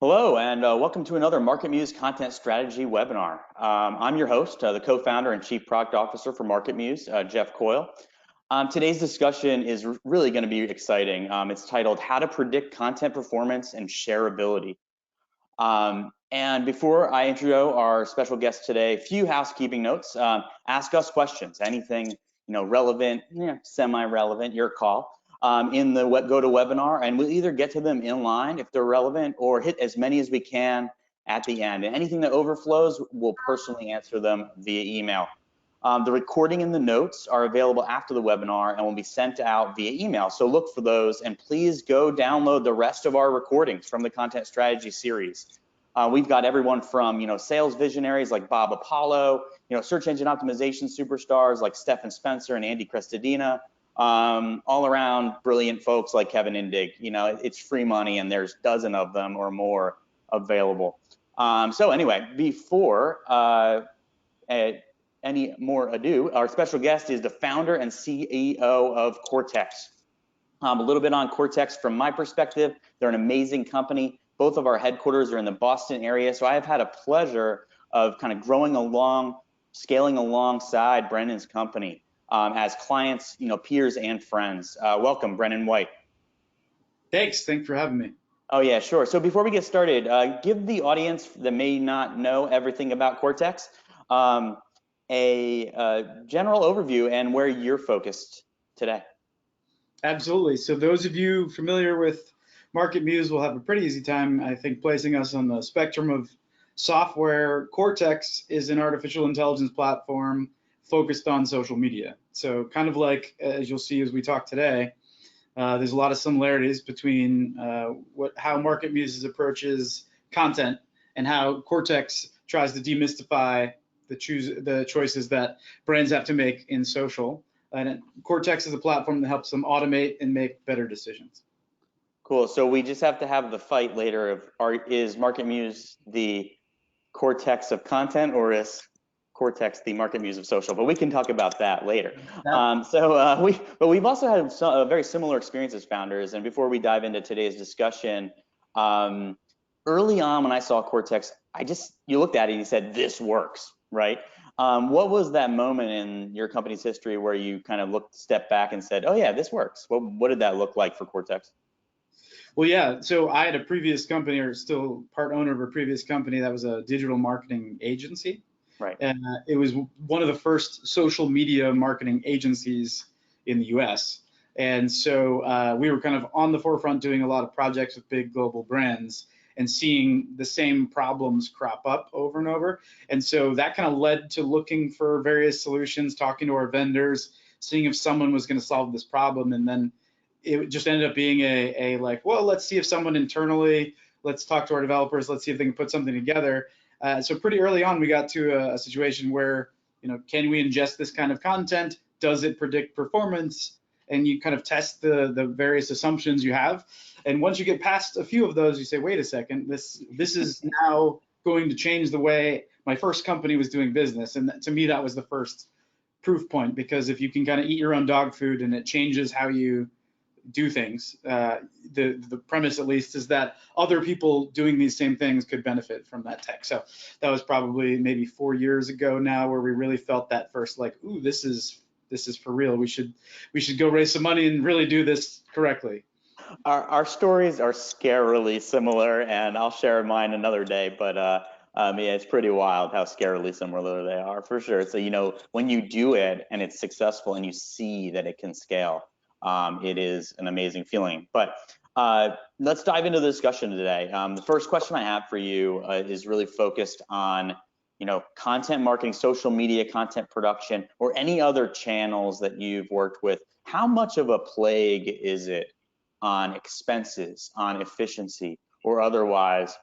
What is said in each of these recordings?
Hello, and welcome to another MarketMuse Content Strategy webinar. I'm your host, the co-founder and chief product officer for MarketMuse, Jeff Coyle. Today's discussion is really going to be exciting. It's titled How to Predict Content Performance and Shareability. And before I intro our special guest today, a few housekeeping notes. Ask us questions, anything relevant, semi-relevant, your call. In the GoToWebinar, and we'll either get to them in line if they're relevant or hit as many as we can at the end. And anything that overflows, we'll personally answer them via email. The recording and the notes are available after the webinar and will be sent out via email. So look for those, and please go download the rest of our recordings from the Content Strategy series. We've got everyone from sales visionaries like Bob Apollo, search engine optimization superstars like Stefan Spencer and Andy Crestodina, all around brilliant folks like Kevin Indig. It's free money, and there's a dozen of them or more available. So anyway, before any more ado, our special guest is the founder and CEO of Cortex. A little bit on Cortex from my perspective. They're an amazing company. Both of our headquarters are in the Boston area, so I've had a pleasure of kind of growing along, scaling alongside Brennan's company as clients, peers and friends. Welcome, Brennan White. Thanks for having me. Oh yeah, sure. So before we get started, give the audience that may not know everything about Cortex a general overview and where you're focused today. Absolutely. So those of you familiar with MarketMuse will have a pretty easy time, I think, placing us on the spectrum of software. Cortex is an artificial intelligence platform focused on social media. So kind of like, as you'll see as we talk today, there's a lot of similarities between how MarketMuse approaches content and how Cortex tries to demystify the choices that brands have to make in social. And Cortex is a platform that helps them automate and make better decisions. Cool. So we just have to have the fight later of is MarketMuse the Cortex of content, or is Cortex the MarketMuse of social? But we can talk about that later. We've also had some very similar experience as founders. And before we dive into today's discussion, early on when I saw Cortex, you looked at it and you said, this works, right? What was that moment in your company's history where you kind of stepped back and said, oh yeah, this works? What did that look like for Cortex? Well, yeah, so I had a previous company, or still part owner of a previous company that was a digital marketing agency. Right. And it was one of the first social media marketing agencies in the US. And so we were kind of on the forefront doing a lot of projects with big global brands and seeing the same problems crop up over and over. And so that kind of led to looking for various solutions, talking to our vendors, seeing if someone was going to solve this problem. And then it just ended up being a like, well, let's see if someone internally, let's talk to our developers, let's see if they can put something together. So pretty early on, we got to a situation where, can we ingest this kind of content? Does it predict performance? And you kind of test the various assumptions you have. And once you get past a few of those, you say, wait a second, this is now going to change the way my first company was doing business. And to me, that was the first proof point, because if you can kind of eat your own dog food and it changes how you do things, the premise at least is that other people doing these same things could benefit from that tech. So that was probably maybe 4 years ago now, where we really felt that first, like, ooh, this is for real. We should go raise some money and really do this correctly. Our stories are scarily similar, and I'll share mine another day, but yeah, it's pretty wild how scarily similar they are, for sure. So when you do it and it's successful and you see that it can scale, it is an amazing feeling. But let's dive into the discussion today. The first question I have for you is really focused on content marketing, social media content production, or any other channels that you've worked with. How much of a plague is it on expenses, on efficiency, or otherwise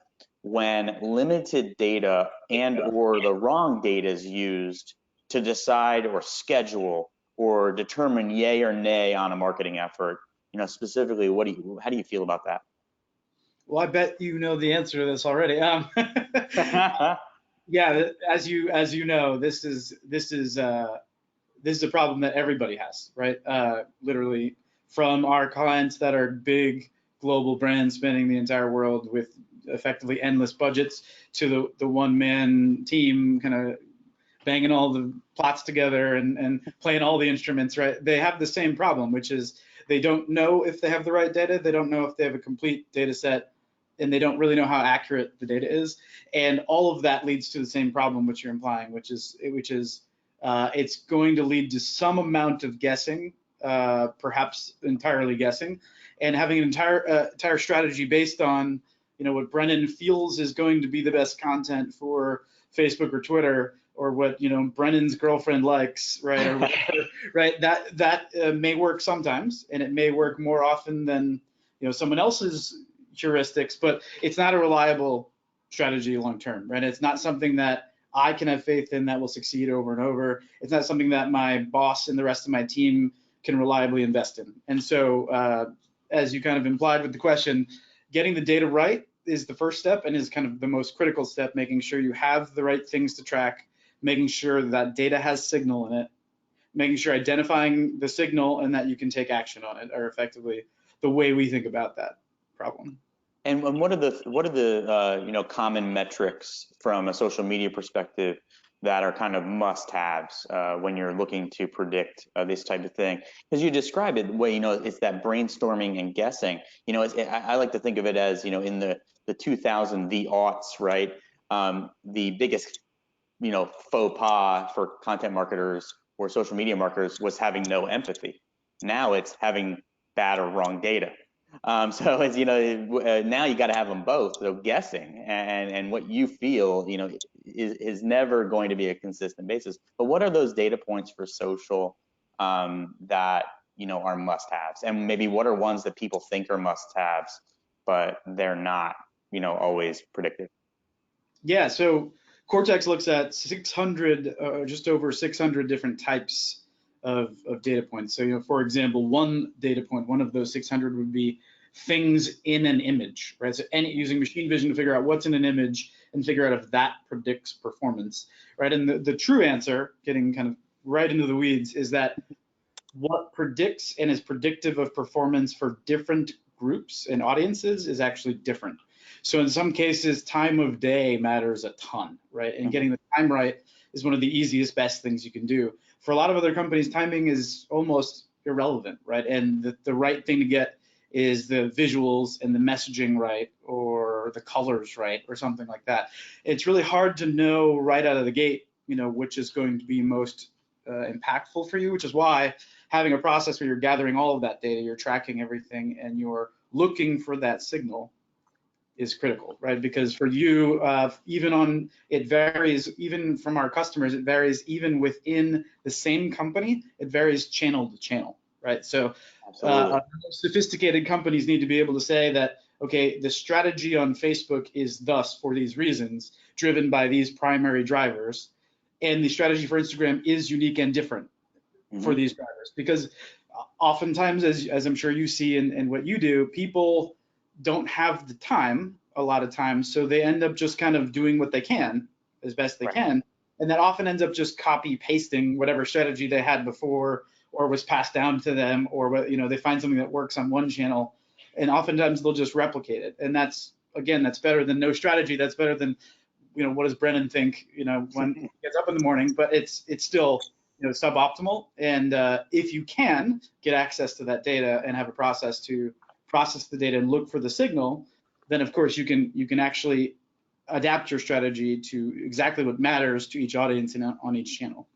when limited data and or the wrong data is used to decide or schedule or determine yay or nay on a marketing effort? Specifically, how do you feel about that? Well, I bet you know the answer to this already. Yeah, as you know, this is a problem that everybody has, right? Literally, from our clients that are big global brands spanning the entire world with effectively endless budgets to the one-man team kind of banging all the plots together and playing all the instruments, right? They have the same problem, which is they don't know if they have the right data. They don't know if they have a complete data set, and they don't really know how accurate the data is. And all of that leads to the same problem, which you're implying, which is it's going to lead to some amount of guessing, perhaps entirely guessing, and having an entire strategy based on, what Brennan feels is going to be the best content for Facebook or Twitter, or what Brennan's girlfriend likes, right, or whatever, right? That may work sometimes, and it may work more often than someone else's heuristics, but it's not a reliable strategy long term, right? It's not something that I can have faith in that will succeed over and over. It's not something that my boss and the rest of my team can reliably invest in. And so, as you kind of implied with the question, getting the data right is the first step and is kind of the most critical step, making sure you have the right things to track, making sure that data has signal in it, making sure identifying the signal and that you can take action on it are effectively the way we think about that problem. And what are the common metrics from a social media perspective that are kind of must-haves when you're looking to predict this type of thing? Because you describe it the way it's that brainstorming and guessing. I like to think of it as in the 2000, the aughts, right? The biggest faux pas for content marketers or social media marketers was having no empathy. Now it's having bad or wrong data. So it's now you got to have them both. So guessing and what you feel is never going to be a consistent basis. But what are those data points for social that are must-haves, and maybe what are ones that people think are must-haves but they're not always predictive? Yeah, so Cortex looks at 600, just over 600 different types of data points. So, for example, one data point, one of those 600 would be things in an image, right? So using machine vision to figure out what's in an image and figure out if that predicts performance, right? And the true answer, getting kind of right into the weeds, is that what predicts and is predictive of performance for different groups and audiences is actually different. So in some cases, time of day matters a ton, right? And getting the time right is one of the easiest, best things you can do. For a lot of other companies, timing is almost irrelevant, right? And the right thing to get is the visuals and the messaging right, or the colors right, or something like that. It's really hard to know right out of the gate, which is going to be most impactful for you, which is why having a process where you're gathering all of that data, you're tracking everything, and you're looking for that signal is critical, right? Because for you, it varies, even from our customers, it varies even within the same company, it varies channel to channel, right? So sophisticated companies need to be able to say that, okay, the strategy on Facebook is thus for these reasons, driven by these primary drivers, and the strategy for Instagram is unique and different for these drivers. Because oftentimes, as I'm sure you see in what you do, people don't have the time a lot of times, so they end up just kind of doing what they can as best they can, and that often ends up just copy pasting whatever strategy they had before or was passed down to them, or they find something that works on one channel, and oftentimes they'll just replicate it. And that's better than no strategy. That's better than what does Brennan think when he gets up in the morning, but it's still suboptimal. And if you can get access to that data and have a process to process the data and look for the signal, then of course you can actually adapt your strategy to exactly what matters to each audience and on each channel.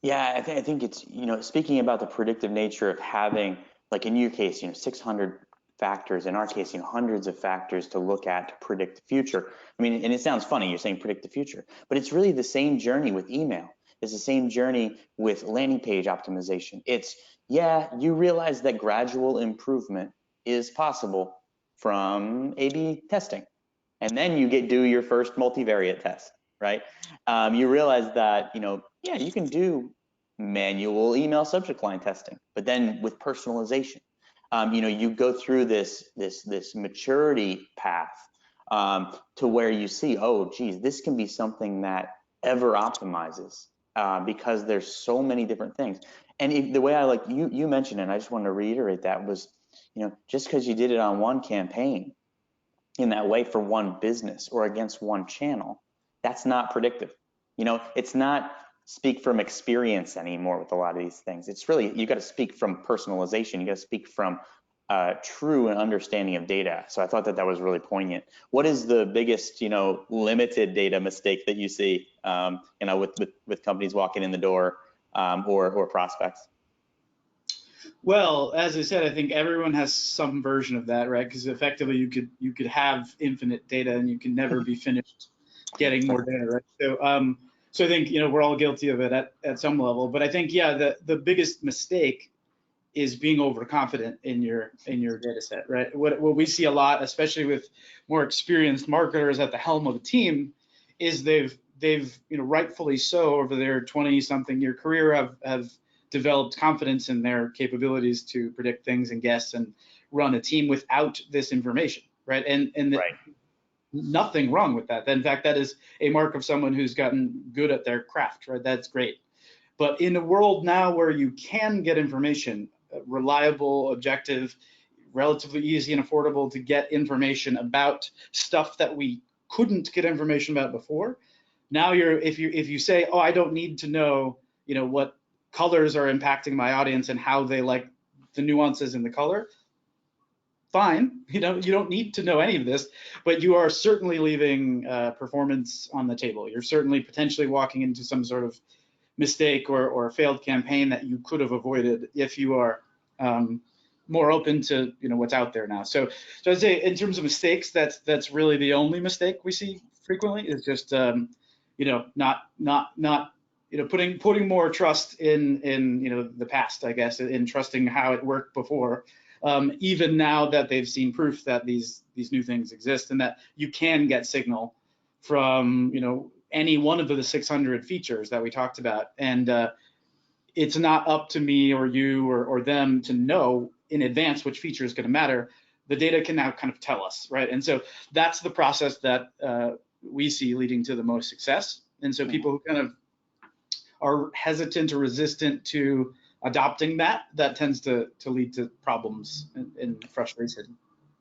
Yeah, I think it's speaking about the predictive nature of having, like in your case 600 factors, in our case hundreds of factors to look at to predict the future. I mean, and it sounds funny, you're saying predict the future, but it's really the same journey with email. It's the same journey with landing page optimization. It's, you realize that gradual improvement is possible from A/B testing, and then you do your first multivariate test, right? You realize that you can do manual email subject line testing, but then with personalization, you go through this maturity path to where you see, oh geez, this can be something that ever optimizes because there's so many different things. And the way I like you mentioned, and I just wanted to reiterate that, was just because you did it on one campaign, in that way for one business or against one channel, that's not predictive. It's not speak from experience anymore with a lot of these things. It's really, you got to speak from personalization. You got to speak from true and understanding of data. So I thought that was really poignant. What is the biggest, limited data mistake that you see, with companies walking in the door, or prospects? Well, as I said, I think everyone has some version of that, right? Because effectively, you could have infinite data, and you can never be finished getting more data, right? So I think we're all guilty of it at some level. But I think the biggest mistake is being overconfident in your data set, right? What we see a lot, especially with more experienced marketers at the helm of a team, is they've rightfully so over their 20-something year career have developed confidence in their capabilities to predict things and guess and run a team without this information, right? Right. Nothing wrong with that. In fact, that is a mark of someone who's gotten good at their craft, right? That's great. But in a world now where you can get information, reliable, objective, relatively easy and affordable to get information about stuff that we couldn't get information about before. Now if you say, oh, I don't need to know, what colors are impacting my audience and how they like the nuances in the color, fine. You don't need to know any of this, but you are certainly leaving performance on the table. You're certainly potentially walking into some sort of mistake or a failed campaign that you could have avoided if you are more open to what's out there now. So I'd say in terms of mistakes, that's really the only mistake we see frequently is just not putting more trust in the past, I guess, in trusting how it worked before. Even now that they've seen proof that these new things exist and that you can get signal from any one of the 600 features that we talked about, and it's not up to me or you or them to know in advance which feature is going to matter. The data can now kind of tell us, right? And so that's the process that we see leading to the most success. And so people who kind of are hesitant or resistant to adopting that tends to lead to problems and frustration.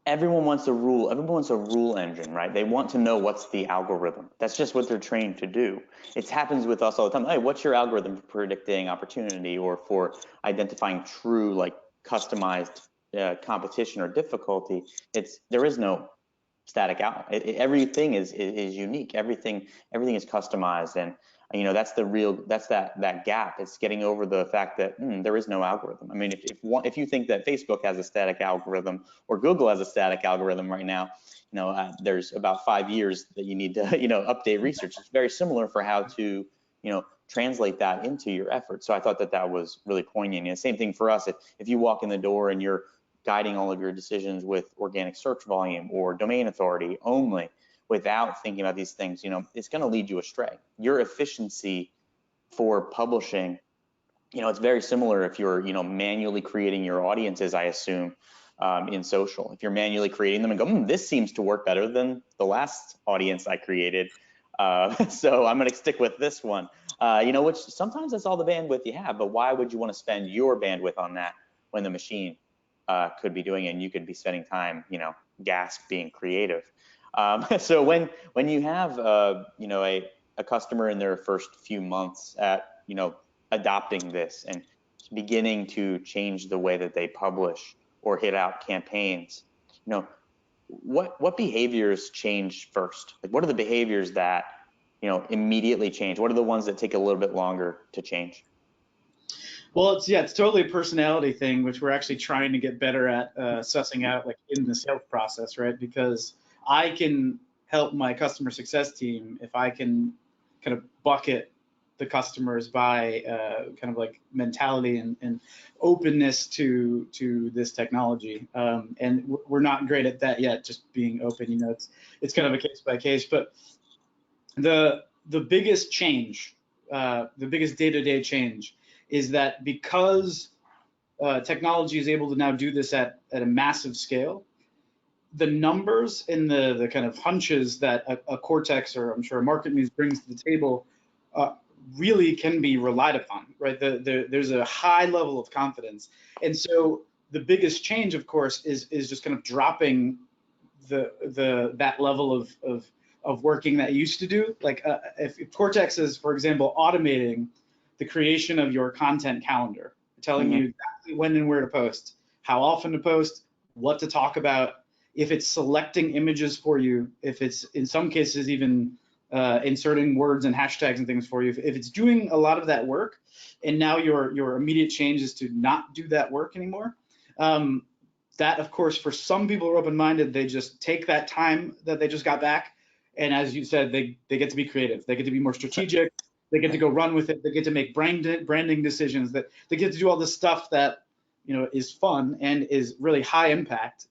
Everyone wants a rule. Everyone wants a rule engine, right? They want to know what's the algorithm. That's just what they're trained to do. It happens with us all the time. Hey, what's your algorithm for predicting opportunity or for identifying true, like customized competition or difficulty? There is no static out. Everything is unique. Everything is customized, and that's that gap. It's getting over the fact that there is no algorithm. I mean, if you think that Facebook has a static algorithm or Google has a static algorithm right now, there's about 5 years that you need to update research. It's very similar for how to translate that into your effort. So I thought that was really poignant. And same thing for us. If you walk in the door and you're guiding all of your decisions with organic search volume or domain authority only, without thinking about these things, it's going to lead you astray. Your efficiency for publishing, it's very similar if you're, manually creating your audiences, I assume, in social. If you're manually creating them and go, this seems to work better than the last audience I created, so I'm going to stick with this one, which sometimes that's all the bandwidth you have, but why would you want to spend your bandwidth on that when the machine could be doing it and you could be spending time, gasp being creative. So when you have a customer in their first few months at adopting this and beginning to change the way that they publish or hit out campaigns, what behaviors change first? Like, what are the behaviors that immediately change? What are the ones that take a little bit longer to change? Well, it's totally a personality thing, which we're actually trying to get better at sussing out, like in the sales process, right? Because I can help my customer success team if I can kind of bucket the customers by kind of like mentality and openness to this technology. And we're not great at that yet, just being open. It's kind of a case by case. But the biggest change, the biggest day-to-day change, is that because technology is able to now do this at a massive scale, the numbers and the kind of hunches that a Cortex or I'm sure a MarketMuse brings to the table really can be relied upon, right? There's a high level of confidence. And so the biggest change, of course, is just kind of dropping that level of working that you used to do. Like if Cortex is, for example, automating the creation of your content calendar, telling you exactly when and where to post, how often to post, what to talk about, if it's selecting images for you, if it's in some cases even inserting words and hashtags and things for you, if it's doing a lot of that work, and now your immediate change is to not do that work anymore, that of course for some people who are open-minded, they just take that time that they just got back, and as you said, they get to be creative, they get to be more strategic, they get to go run with it, they get to make branding decisions, that they get to do all this stuff that is fun and is really high impact,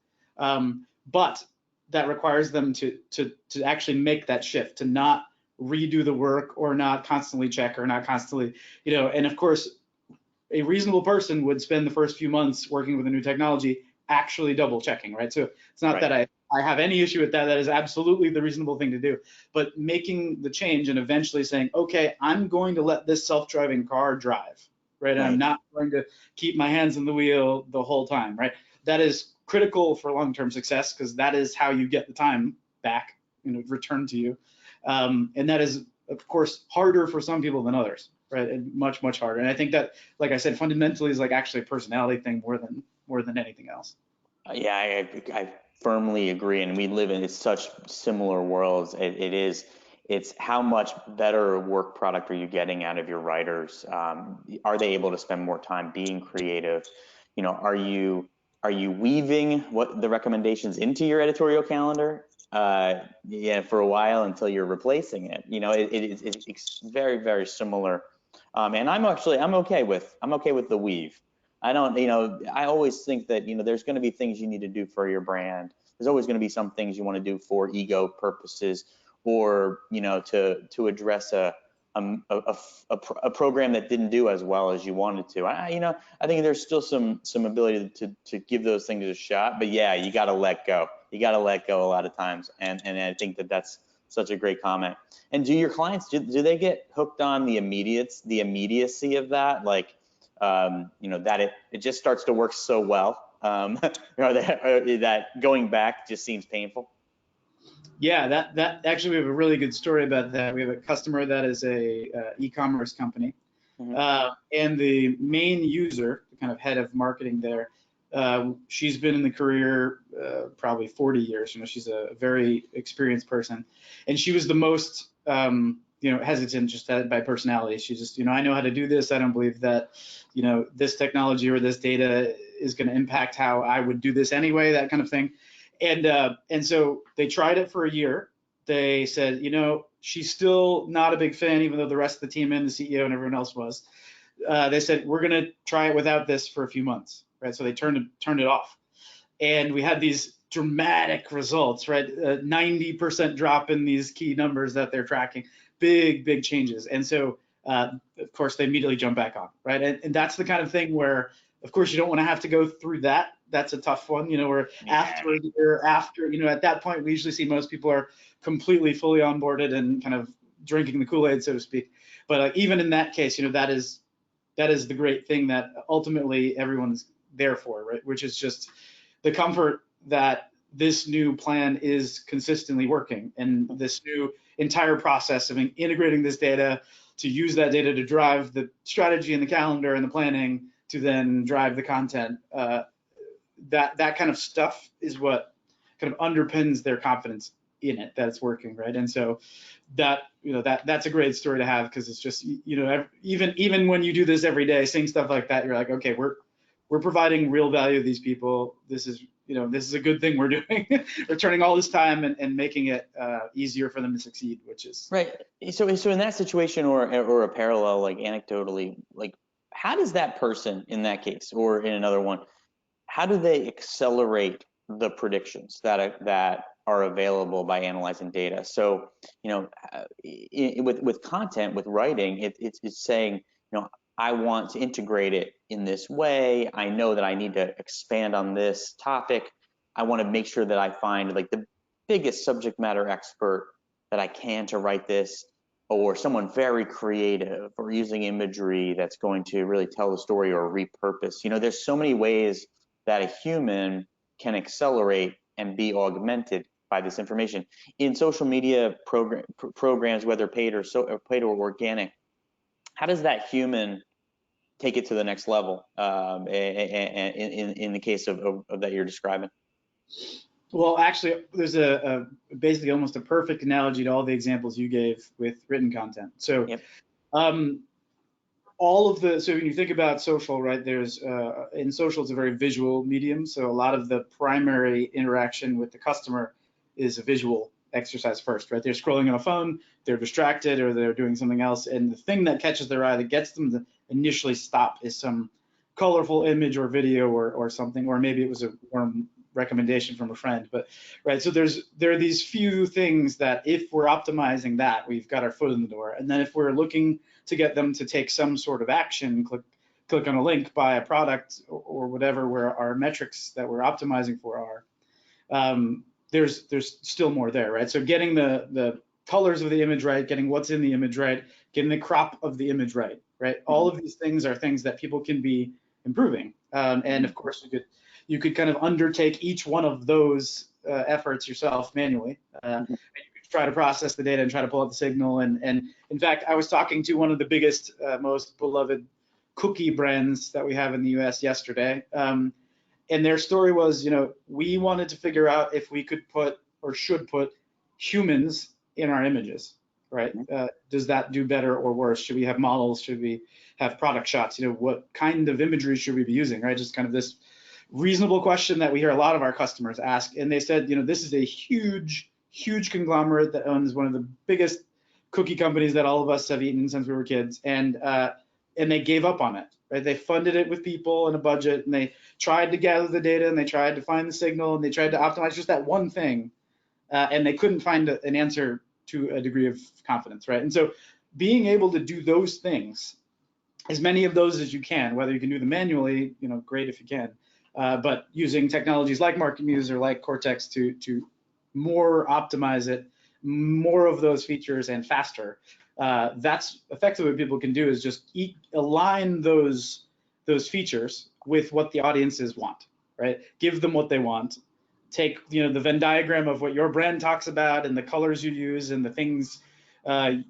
but that requires them to actually make that shift, to not redo the work or not constantly check or not constantly, and of course, a reasonable person would spend the first few months working with a new technology actually double checking, right? So it's not that I have any issue with that. That is absolutely the reasonable thing to do. But making the change and eventually saying, okay, I'm going to let this self-driving car drive, right? And I'm not going to keep my hands on the wheel the whole time, right? That is critical for long-term success, because that is how you get the time back, returned to you. And that is, of course, harder for some people than others, right? And much, much harder. And I think that, like I said, fundamentally is like actually a personality thing more than anything else. Yeah, I firmly agree, and we live in such similar worlds. It's how much better work product are you getting out of your writers? Are they able to spend more time being creative? Are you weaving what the recommendations into your editorial calendar? For a while until you're replacing it. It's very, very similar. And I'm okay with the weave. I don't, I always think that, there's going to be things you need to do for your brand. There's always going to be some things you want to do for ego purposes, or, to address a program that didn't do as well as you wanted to. I think there's still some ability to give those things a shot, but yeah, you got to let go. You got to let go a lot of times. And I think that's such a great comment. And do your clients, do they get hooked on the immediacy of that? Like, that it just starts to work so well, or that going back just seems painful? Yeah, that actually, we have a really good story about that. We have a customer that is a e-commerce company, and the main user, the kind of head of marketing there, she's been in the career probably 40 years. She's a very experienced person, and she was the most hesitant just by personality. She just, I know how to do this. I don't believe that, this technology or this data is going to impact how I would do this anyway, that kind of thing. And so they tried it for a year. They said, she's still not a big fan, even though the rest of the team and the CEO and everyone else was. They said, we're going to try it without this for a few months, right? So they turned it off. And we had these dramatic results, right? 90% drop in these key numbers that they're tracking, big changes. And so, of course, they immediately jump back on, right? And that's the kind of thing where, of course, you don't want to have to go through that. That's a tough one, where after a year, at that point, we usually see most people are completely fully onboarded and kind of drinking the Kool-Aid, so to speak. But even in that case, that is the great thing that ultimately everyone's there for, right? Which is just the comfort that this new plan is consistently working, and this new entire process of integrating this data to use that data to drive the strategy and the calendar and the planning to then drive the content. That kind of stuff is what kind of underpins their confidence in it, that it's working, right? And so that's a great story to have, because it's just, even when you do this every day, seeing stuff like that, you're like, okay, we're providing real value to these people. This is a good thing we're doing. We're turning all this time and making it easier for them to succeed, which is right. So in that situation, or a parallel, like anecdotally, like how does that person in that case, or in another one, how do they accelerate the predictions that are available by analyzing data? So, with content, with writing, it's saying, I want to integrate it in this way. I know that I need to expand on this topic. I want to make sure that I find like the biggest subject matter expert that I can to write this, or someone very creative, or using imagery that's going to really tell the story or repurpose. There's so many ways that a human can accelerate and be augmented by this information. In social media programs, whether paid or organic, how does that human take it to the next level in the case of that you're describing? Well, actually, there's a basically almost a perfect analogy to all the examples you gave with written content. So, Yep. So when you think about social, right, there's in social, it's a very visual medium. So a lot of the primary interaction with the customer is a visual exercise first, right? They're scrolling on a phone, they're distracted, or they're doing something else, and the thing that catches their eye, that gets them to initially stop, is some colorful image or video or something, or maybe it was a warm recommendation from a friend. But right, so there are these few things that if we're optimizing that, we've got our foot in the door. And then if we're looking to get them to take some sort of action, click on a link, buy a product, or whatever, where our metrics that we're optimizing for are, there's still more there, right? So getting the colors of the image right, getting what's in the image right, getting the crop of the image right? All of these things are things that people can be improving. And of course, you could kind of undertake each one of those efforts yourself manually. And you could try to process the data and try to pull out the signal. And in fact, I was talking to one of the biggest, most beloved cookie brands that we have in the US yesterday. And their story was, we wanted to figure out if we could put or should put humans in our images, right? Does that do better or worse? Should we have models? Should we have product shots? What kind of imagery should we be using, right? Just kind of this reasonable question that we hear a lot of our customers ask. And they said, this is a huge, huge conglomerate that owns one of the biggest cookie companies that all of us have eaten since we were kids. And they gave up on it, right? They funded it with people and a budget, and they tried to gather the data, and they tried to find the signal, and they tried to optimize just that one thing. And they couldn't find an answer to a degree of confidence, right? And so being able to do those things, as many of those as you can, whether you can do them manually, great if you can, but using technologies like MarketMuse or like Cortex to more optimize it, more of those features and faster. That's effectively what people can do, is just align those features with what the audiences want, right? Give them what they want. Take the Venn diagram of what your brand talks about and the colors you use and the things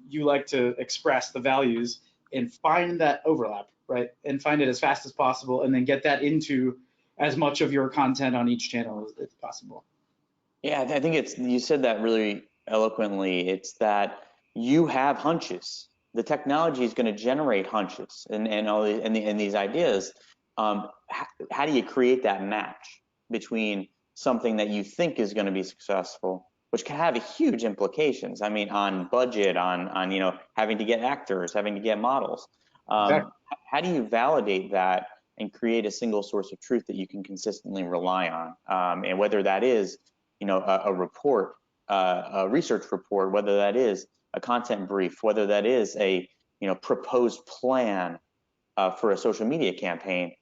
you like to express, the values, and find that overlap, right? And find it as fast as possible, and then get that into as much of your content on each channel as possible. Yeah, I think you said that really eloquently. It's that you have hunches. The technology is going to generate hunches and these ideas. How do you create that match between something that you think is going to be successful, which can have huge implications? I mean, on budget, on having to get actors, having to get models. Exactly. How do you validate that and create a single source of truth that you can consistently rely on? And whether that is a report, a research report, whether that is a content brief, whether that is a proposed plan for a social media campaign,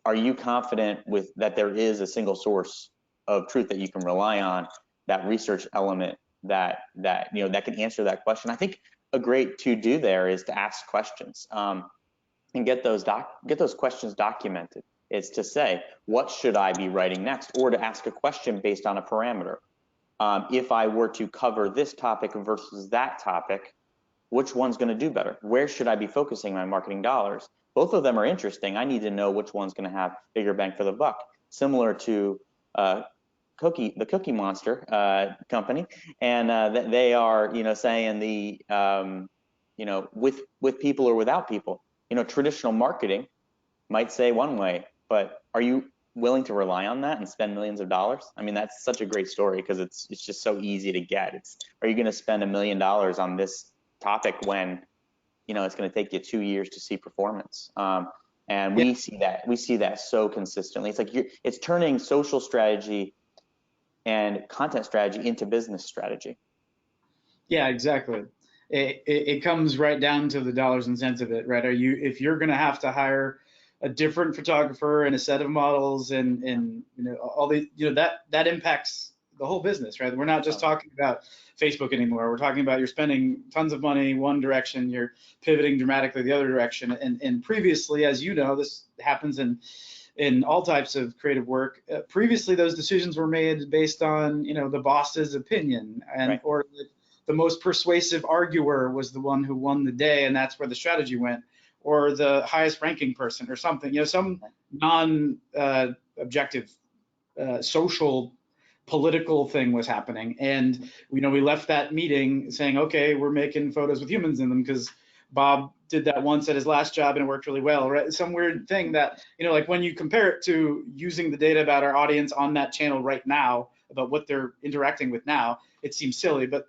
are you confident with that there is a single source of truth that you can rely on, that research element that can answer that question? I think a great to do there is to ask questions and get those questions documented. Is to say, what should I be writing next, or to ask a question based on a parameter. If I were to cover this topic versus that topic, which one's going to do better? Where should I be focusing my marketing dollars? Both of them are interesting. I need to know which one's going to have bigger bang for the buck. Similar to the Cookie Monster company, and that they are saying with people or without people. Traditional marketing might say one way, but are you willing to rely on that and spend millions of dollars? I mean, that's such a great story because it's just so easy to get. Are you going to spend $1 million on this topic when it's going to take you 2 years to see performance? And we see that so consistently. It's like it's turning social strategy and content strategy into business strategy. Yeah, exactly. It comes right down to the dollars and cents of it, right? If you're going to have to hire a different photographer and a set of models and all the that impacts the whole business, right? We're not just talking about Facebook anymore. We're talking about you're spending tons of money one direction, you're pivoting dramatically the other direction. And previously, as this happens in in all types of creative work. Previously, those decisions were made based on, the boss's opinion, and Right. or the most persuasive arguer was the one who won the day, and that's where the strategy went, or the highest ranking person or something, some non-objective social political thing was happening. And we left that meeting saying, okay, we're making photos with humans in them because Bob did that once at his last job and it worked really well, right? Some weird thing that, like when you compare it to using the data about our audience on that channel right now, about what they're interacting with now, it seems silly. But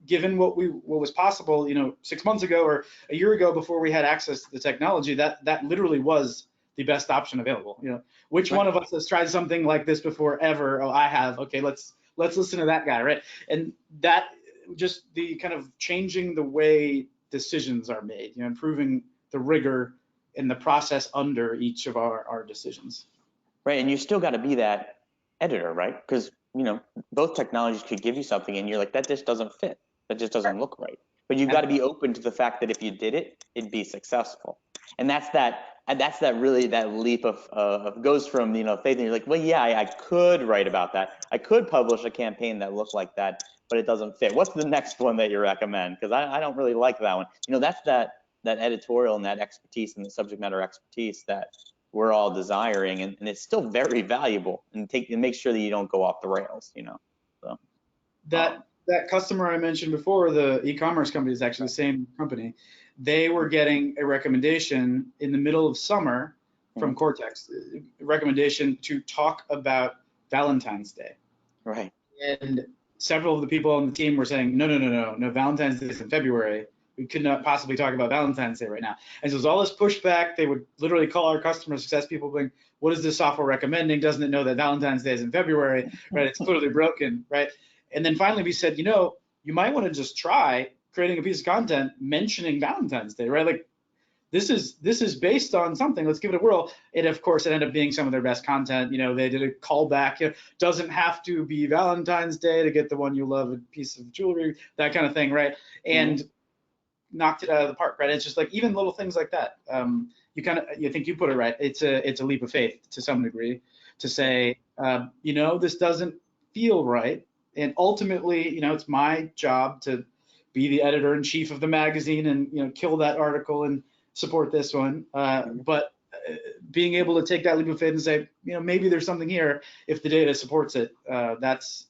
given what was possible, 6 months ago or a year ago, before we had access to the technology, that literally was the best option available. Which one of us has tried something like this before ever? Oh, I have. Okay, let's listen to that guy, right? And that just the kind of changing the way decisions are made, improving the rigor in the process under each of our decisions. Right, and you still got to be that editor, right? Because both technologies could give you something, and you're like, that just doesn't fit. That just doesn't look right. But you've got to be open to the fact that if you did it, it'd be successful. And that's that leap of goes from faith, and you're like, well, yeah, I could write about that. I could publish a campaign that looked like that, but it doesn't fit. What's the next one that you recommend? Because I don't really like that one. That's that editorial and that expertise and the subject matter expertise that we're all desiring, and it's still very valuable, and make sure that you don't go off the rails. So that customer I mentioned before, the e-commerce company, is actually the same company. They were getting a recommendation in the middle of summer from Cortex, a recommendation to talk about Valentine's Day. Right. And several of the people on the team were saying, no, Valentine's Day is in February. We could not possibly talk about Valentine's Day right now. And so there's all this pushback. They would literally call our customer success people going, what is this software recommending? Doesn't it know that Valentine's Day is in February, right? It's clearly broken, right? And then finally we said, you might want to just try creating a piece of content mentioning Valentine's Day, right? Like this is based on something. Let's give it a whirl. And of course, it ended up being some of their best content. They did a callback. Doesn't have to be Valentine's Day to get the one you love, a piece of jewelry, that kind of thing, right? And knocked it out of the park, right? It's just like even little things like that. You think you put it right. It's a leap of faith to some degree to say, this doesn't feel right. And ultimately, it's my job to be the editor in chief of the magazine and kill that article and support this one. But being able to take that leap of faith and say, maybe there's something here if the data supports it. That's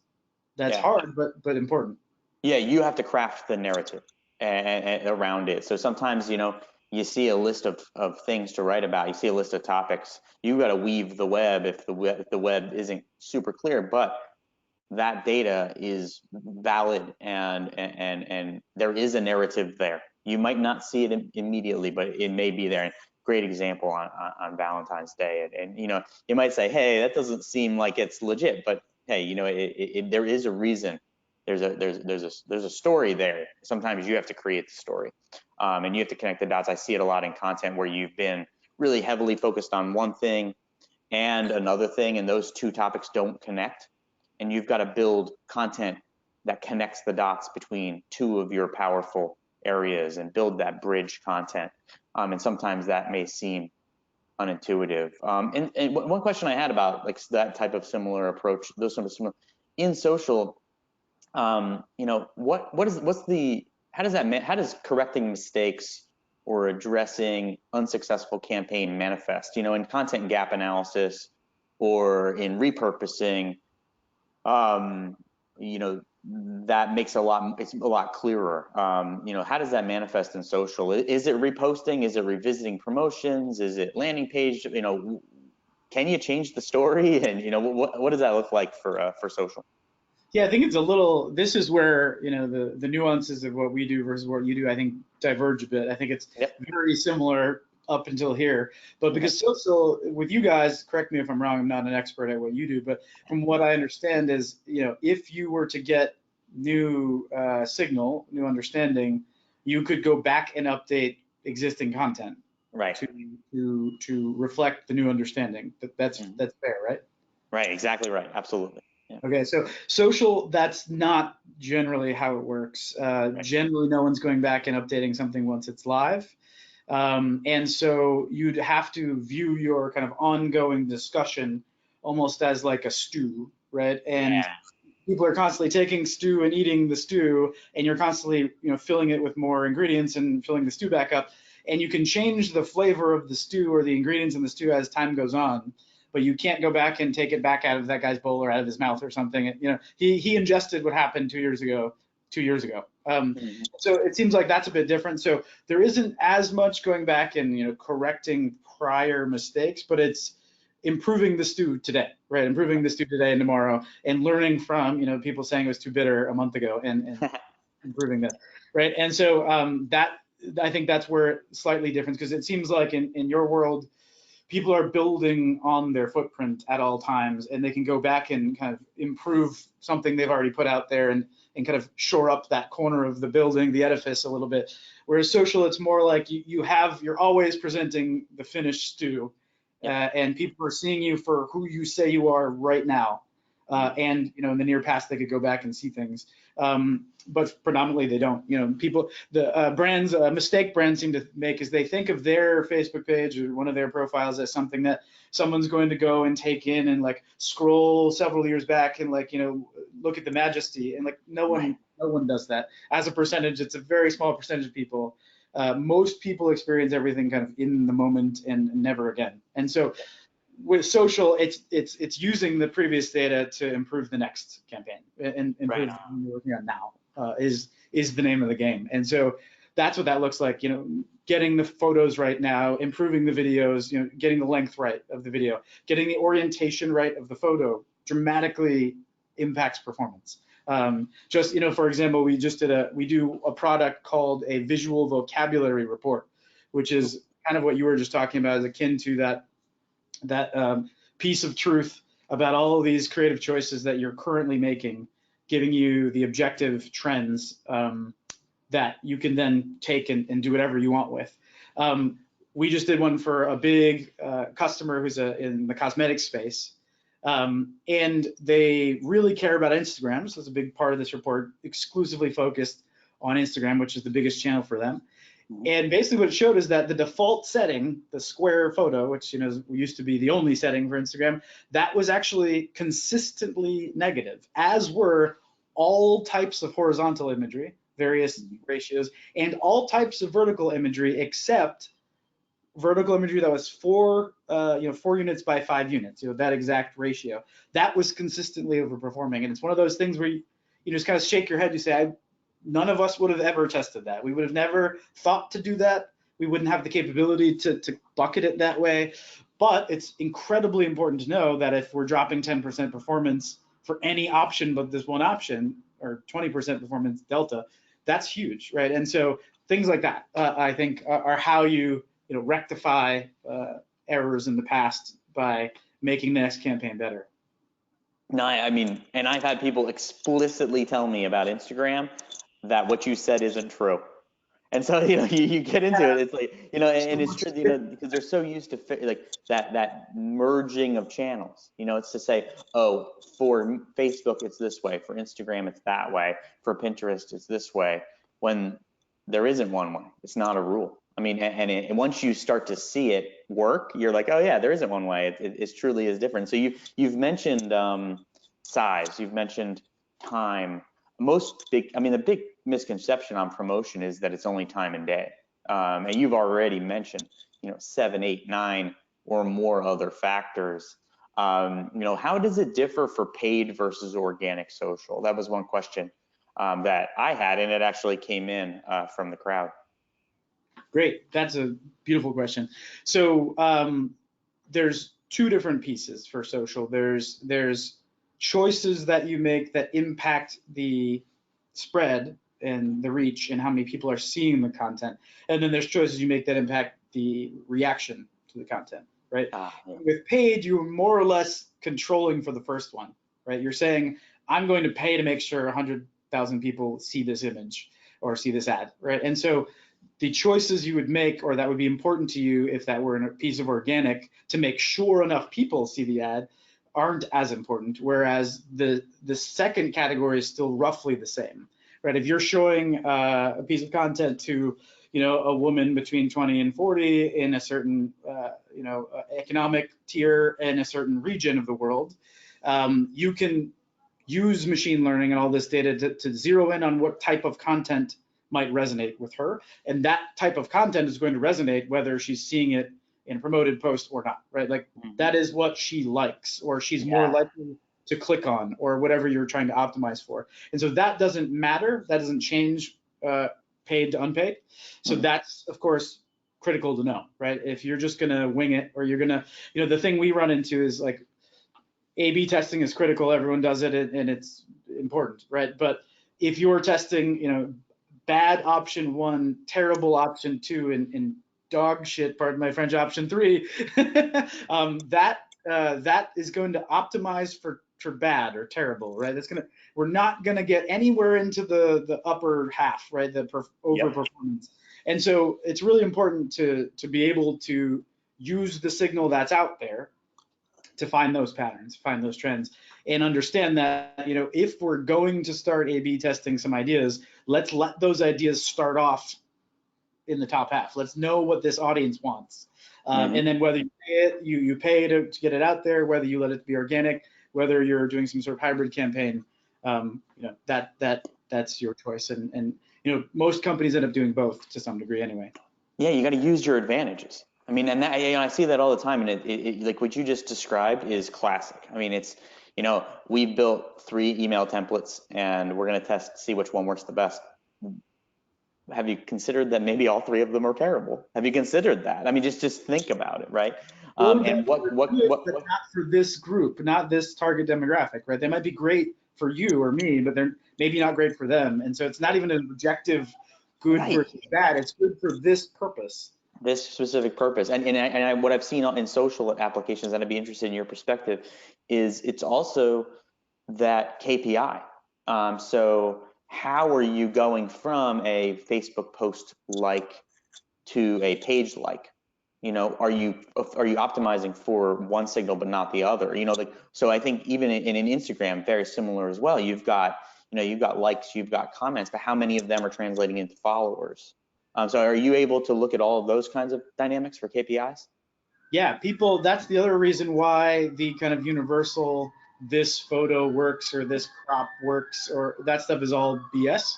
hard, but important. Yeah, you have to craft the narrative and around it. So sometimes you see a list of things to write about. You see a list of topics. You got to weave the web if the web isn't super clear, but that data is valid and there is a narrative there. You might not see it immediately, but it may be there. And great example on Valentine's Day. And you might say, hey, that doesn't seem like it's legit, but hey, there is a reason. There's a story there. Sometimes you have to create the story, and you have to connect the dots. I see it a lot in content where you've been really heavily focused on one thing and another thing, and those two topics don't connect. And you've got to build content that connects the dots between two of your powerful areas and build that bridge content. And sometimes that may seem unintuitive. And one question I had about like that type of similar approach, those sort of similar in social, how does correcting mistakes or addressing unsuccessful campaign manifest? In content gap analysis or in repurposing. That makes it's a lot clearer. How does that manifest in social? Is it reposting? Is it revisiting promotions? Is it landing page? Can you change the story? And what does that look like for social? Yeah, I think this is where, the nuances of what we do versus what you do, I think diverge a bit. I think it's very similar up until here, but because social with you guys, correct me if I'm wrong, I'm not an expert at what you do, but from what I understand is, if you were to get new signal, new understanding, you could go back and update existing content, right, to reflect the new understanding. That's fair, right? Right, exactly right, absolutely. Yeah. Okay, so social, that's not generally how it works. Generally, no one's going back and updating something once it's live. And so you'd have to view your kind of ongoing discussion almost as like a stew, right? And Yeah. people are constantly taking stew and eating the stew, and you're constantly, filling it with more ingredients and filling the stew back up. And you can change the flavor of the stew or the ingredients in the stew as time goes on, but you can't go back and take it back out of that guy's bowl or out of his mouth or something. He ingested what happened 2 years ago. 2 years ago. Mhm. So it seems like that's a bit different. So there isn't as much going back and correcting prior mistakes, but it's improving the stew today, right? Improving the stew today and tomorrow, and learning from people saying it was too bitter a month ago, and improving that, right? And so that I think that's where it slightly different, because it seems like in your world, people are building on their footprint at all times, and they can go back and kind of improve something they've already put out there, and kind of shore up that corner of the building, the edifice, a little bit. Whereas social, it's more like you're always presenting the finished stew, and people are seeing you for who you say you are right now. And in the near past, they could go back and see things, but predominantly they don't. The brands, mistake brands seem to make is they think of their Facebook page or one of their profiles as something that someone's going to go and take in and like scroll several years back and look at the majesty, and no one does that. As a percentage, it's a very small percentage of people. Most people experience everything kind of in the moment and never again. And so with social, it's using the previous data to improve the next campaign and improve the one we're working on now, is the name of the game. And so that's what that looks like. Getting the photos right now, improving the videos, getting the length right of the video, getting the orientation right of the photo dramatically impacts performance. Just for example, we do a product called a visual vocabulary report, which is kind of what you were just talking about, is akin to that piece of truth about all of these creative choices that you're currently making, giving you the objective trends that you can then take and do whatever you want with. We just did one for a big customer who's in the cosmetics space, and they really care about Instagram. So it's a big part of this report, exclusively focused on Instagram, which is the biggest channel for them. And basically what it showed is that the default setting, the square photo, which used to be the only setting for Instagram, that was actually consistently negative, as were all types of horizontal imagery, various ratios, and all types of vertical imagery, except vertical imagery that was 4 units by 5 units, that exact ratio. That was consistently overperforming. And it's one of those things where you just kind of shake your head. You say, none of us would have ever tested that. We would have never thought to do that. We wouldn't have the capability to bucket it that way. But it's incredibly important to know that if we're dropping 10% performance for any option but this one option, or 20% performance delta, that's huge, right? And so things like that, I think, are how you rectify errors in the past by making the next campaign better. No, I mean, and I've had people explicitly tell me about Instagram that what you said isn't true. And so, you get into it, it's like, and it's true, because they're so used to like that merging of channels. It's to say, oh, for Facebook, it's this way. For Instagram, it's that way. For Pinterest, it's this way. When there isn't one way, it's not a rule. I mean, and once you start to see it work, you're like, oh yeah, there isn't one way. It truly is different. So you've mentioned size, you've mentioned time. The big misconception on promotion is that it's only time and day. And you've already mentioned, 7, 8, 9 or more other factors. How does it differ for paid versus organic social? That was one question that I had, and it actually came in from the crowd. Great, that's a beautiful question. So there's 2 different pieces for social. There's choices that you make that impact the spread and the reach and how many people are seeing the content. And then there's choices you make that impact the reaction to the content, right? Yeah. With paid, you're more or less controlling for the first one, right? You're saying, I'm going to pay to make sure 100,000 people see this image or see this ad, right? And so the choices you would make, or that would be important to you if that were in a piece of organic, to make sure enough people see the ad, aren't as important, whereas the second category is still roughly the same, right? If you're showing a piece of content to a woman between 20 and 40 in a certain, economic tier in a certain region of the world. You can use machine learning and all this data to zero in on what type of content might resonate with her. And that type of content is going to resonate whether she's seeing it in a promoted post or not, right? Like that is what she likes, or she's more likely to click on, or whatever you're trying to optimize for. And so that doesn't matter. That doesn't change paid to unpaid. So that's, of course, critical to know, right? If you're just going to wing it, or you're going to, the thing we run into is like A/B testing is critical. Everyone does it, and it's important, right? But if you're testing, bad option 1, terrible option 2, and dog shit, pardon my French, option 3, that is going to optimize for bad or terrible, right? We're not gonna get anywhere into the upper half, right? The overperformance. And so it's really important to be able to use the signal that's out there to find those patterns, find those trends, and understand that, if we're going to start A/B testing some ideas, let's let those ideas start off in the top half. Let's know what this audience wants. And then whether you pay it, you pay to get it out there, whether you let it be organic, whether you're doing some sort of hybrid campaign, that's your choice. And most companies end up doing both to some degree anyway. Yeah, you got to use your advantages. I mean, and I see that all the time, and it like what you just described is classic. I mean, it's, we've built 3 email templates, and we're going to see which one works the best. Have you considered that maybe all 3 of them are terrible? Have you considered that? I mean, just think about it, right? And what not for this group, not this target demographic, right? They might be great for you or me, but they're maybe not great for them. And so it's not even an objective good versus bad. It's good for this purpose. This specific purpose. And what I've seen in social applications, and I'd be interested in your perspective, is it's also that KPI. So how are you going from a Facebook post like to a page like? Are you optimizing for one signal but not the other? So I think even in an Instagram, very similar as well. You've got likes, you've got comments, but how many of them are translating into followers? So are you able to look at all of those kinds of dynamics for KPIs? Yeah, that's the other reason why the kind of universal this photo works or this crop works or that stuff is all BS.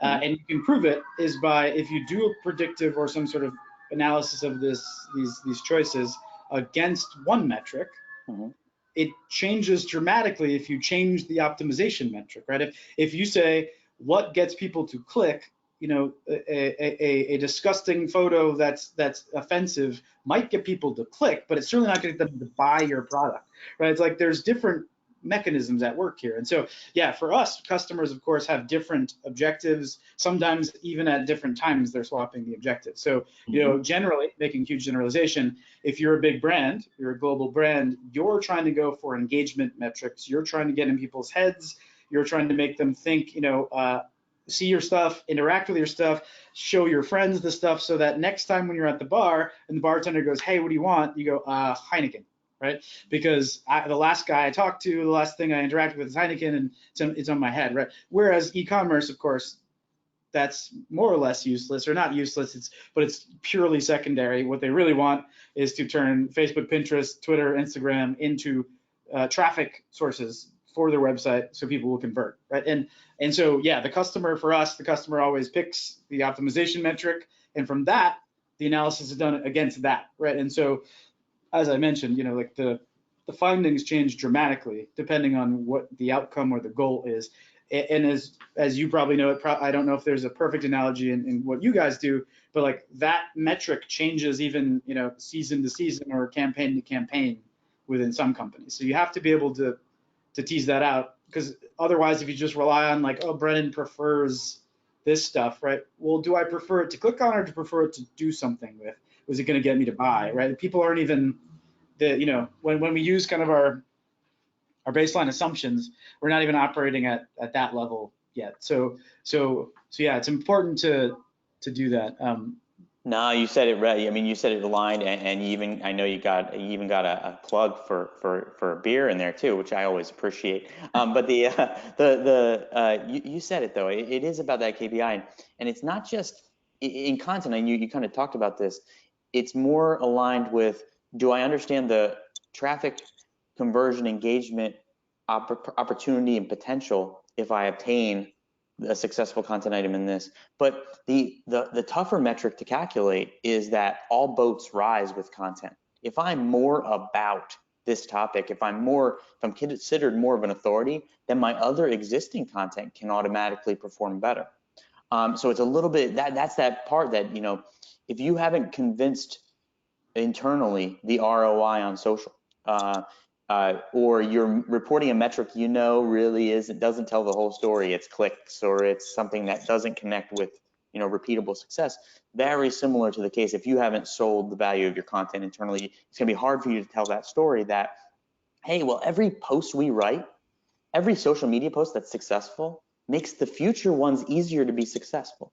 And you can prove it is by, if you do a predictive or some sort of analysis of these choices against one metric, it changes dramatically if you change the optimization metric, right? If you say what gets people to click, a disgusting photo that's offensive might get people to click, but it's certainly not going to get them to buy your product, right? It's like there's different mechanisms at work here. And so, yeah, for us, customers, of course, have different objectives. Sometimes even at different times, they're swapping the objectives. So, generally, making huge generalization, if you're a big brand, you're a global brand, you're trying to go for engagement metrics. You're trying to get in people's heads. You're trying to make them think, see your stuff, interact with your stuff, show your friends the stuff, so that next time when you're at the bar and the bartender goes, hey, what do you want? You go, Heineken. Right? Because the last guy I talked to, the last thing I interacted with is Heineken, and it's on my head, right? Whereas e-commerce, of course, that's more or less useless, or not useless, but it's purely secondary. What they really want is to turn Facebook, Pinterest, Twitter, Instagram into traffic sources for their website so people will convert, right? And so, yeah, the customer always picks the optimization metric, and from that, the analysis is done against that, right? And so, as I mentioned, like the findings change dramatically depending on what the outcome or the goal is. And as you probably know, I don't know if there's a perfect analogy in what you guys do, but like that metric changes even, season to season or campaign to campaign within some companies. So you have to be able to tease that out, because otherwise, if you just rely on like, oh, Brennan prefers this stuff, right? Well, do I prefer it to click on or to prefer it to do something with? Was it going to get me to buy, right? People aren't even when we use kind of our baseline assumptions, we're not even operating at that level yet. So yeah, it's important to do that. No, you said it right. I mean, you said it aligned, and I know you even got a plug for a beer in there too, which I always appreciate. But you said it though. It is about that KPI, and it's not just in content, and you kind of talked about this, it's more aligned with, do I understand the traffic conversion engagement opportunity and potential if I obtain a successful content item in this? But the tougher metric to calculate is that all boats rise with content. If I'm more about this topic, if I'm considered more of an authority, then my other existing content can automatically perform better. So it's a little bit, that's that part that, if you haven't convinced internally the ROI on social, or you're reporting a metric really it doesn't tell the whole story, it's clicks, or it's something that doesn't connect with repeatable success. Very similar to the case, if you haven't sold the value of your content internally, it's going to be hard for you to tell that story that, hey, well, every post we write, every social media post that's successful makes the future ones easier to be successful.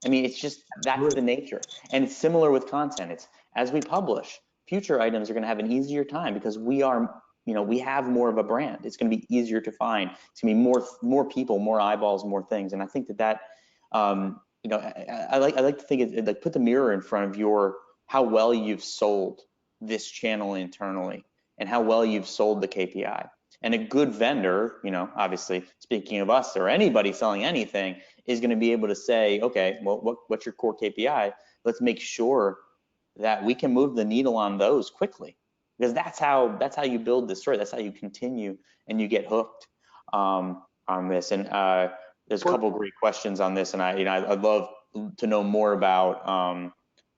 I mean, it's just, that's the nature. And it's similar with content. It's, as we publish, future items are going to have an easier time because we are, we have more of a brand. It's going to be easier to find. It's going to be more people, more eyeballs, more things. And I think that I like to think it, like, put the mirror in front of how well you've sold this channel internally and how well you've sold the KPI. And a good vendor, obviously, speaking of us or anybody selling anything, is going to be able to say, okay, well, what's your core KPI? Let's make sure that we can move the needle on those quickly, because that's how you build this story. That's how you continue and you get hooked on this. And there's a couple of great questions on this, and I'd love to know more about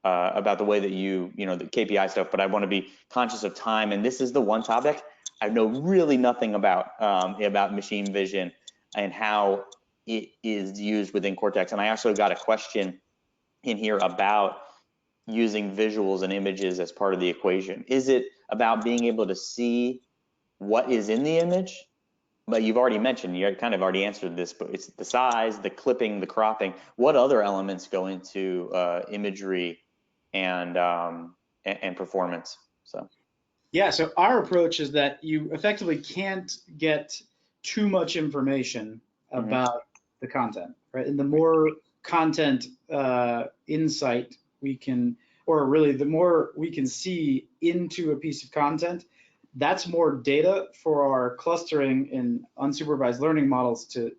the way that the KPI stuff. But I want to be conscious of time, and this is the one topic I know really nothing about machine vision and how it is used within Cortex. And I also got a question in here about using visuals and images as part of the equation. Is it about being able to see what is in the image? But you've already mentioned, you kind of already answered this, but it's the size, the clipping, the cropping. What other elements go into imagery and performance? So. Yeah, so our approach is that you effectively can't get too much information about the content, right? And the more content insight we can, or really the more we can see into a piece of content, that's more data for our clustering and unsupervised learning models to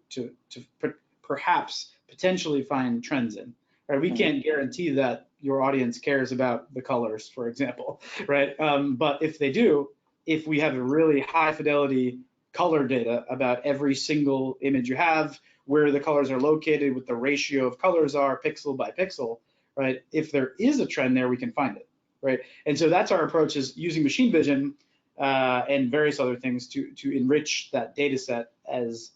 perhaps potentially find trends in. Right? We can't guarantee that your audience cares about the colors, for example, right? But if they do, if we have a really high fidelity color data about every single image you have, where the colors are located, what the ratio of colors are, pixel by pixel, right? If there is a trend there, we can find it, right? And so that's our approach, is using machine vision and various other things to enrich that data set as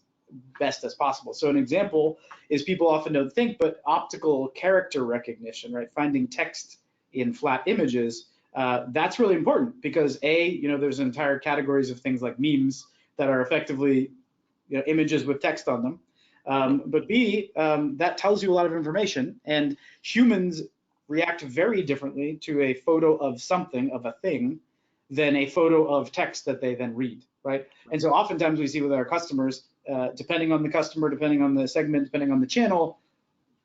best as possible. So an example is, people often don't think, but optical character recognition, right? Finding text in flat images, that's really important because there's entire categories of things like memes that are effectively images with text on them. But B, that tells you a lot of information, and humans react very differently to a photo of something, of a thing, than a photo of text that they then read, right? And so oftentimes we see with our customers, depending on the customer, depending on the segment, depending on the channel,